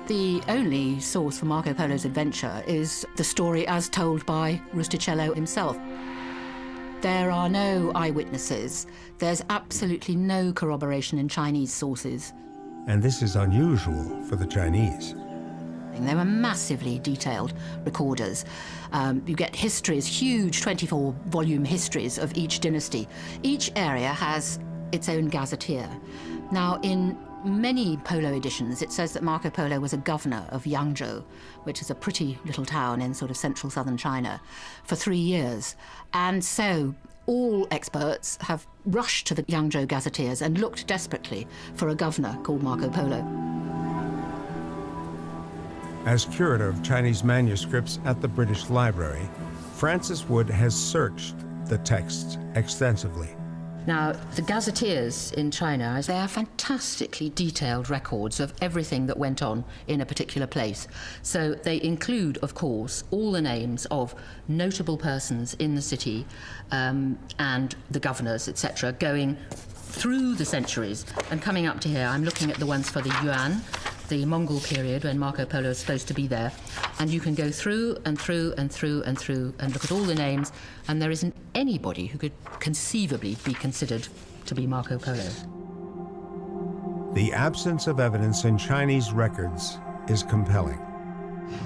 The only source for Marco Polo's adventure is the story as told by Rustichello himself. There are no eyewitnesses. There's absolutely no corroboration in Chinese sources. And this is unusual for the Chinese. They were massively detailed recorders. You get histories, huge 24-volume histories of each dynasty. Each area has its own gazetteer. Now, in many Polo editions, it says that Marco Polo was a governor of Yangzhou, which is a pretty little town in sort of central southern China, for 3 years. And so all experts have rushed to the Yangzhou gazetteers and looked desperately for a governor called Marco Polo. As curator of Chinese manuscripts at the British Library, Francis Wood has searched the texts extensively. Now, the gazetteers in China, they are fantastically detailed records of everything that went on in a particular place. So they include, of course, all the names of notable persons in the city and the governors, etc., going through the centuries and coming up to here. I'm looking at the ones for the Yuan, the Mongol period when Marco Polo is supposed to be there, and you can go through and through and through and through and look at all the names, and there isn't anybody who could conceivably be considered to be Marco Polo. The absence of evidence in Chinese records is compelling.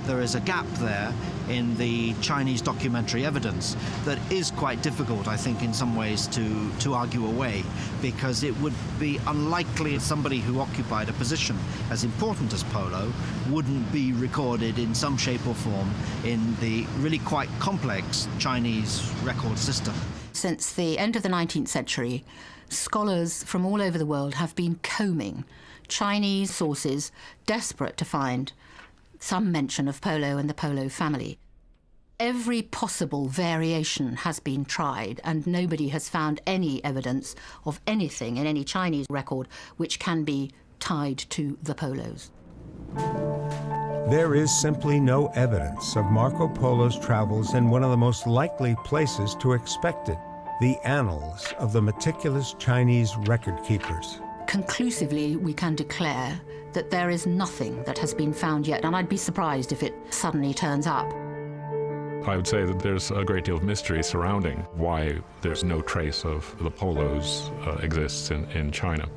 There is a gap there in the Chinese documentary evidence that is quite difficult, I think, in some ways to argue away, because it would be unlikely somebody who occupied a position as important as Polo wouldn't be recorded in some shape or form in the really quite complex Chinese record system. Since the end of the 19th century, scholars from all over the world have been combing Chinese sources, desperate to find some mention of Polo and the Polo family. Every possible variation has been tried, and nobody has found any evidence of anything in any Chinese record which can be tied to the Polos. There is simply no evidence of Marco Polo's travels in one of the most likely places to expect it, the annals of the meticulous Chinese record keepers. Conclusively, we can declare that there is nothing that has been found yet, and I'd be surprised if it suddenly turns up. I would say that there's a great deal of mystery surrounding why there's no trace of the Polos exists in China.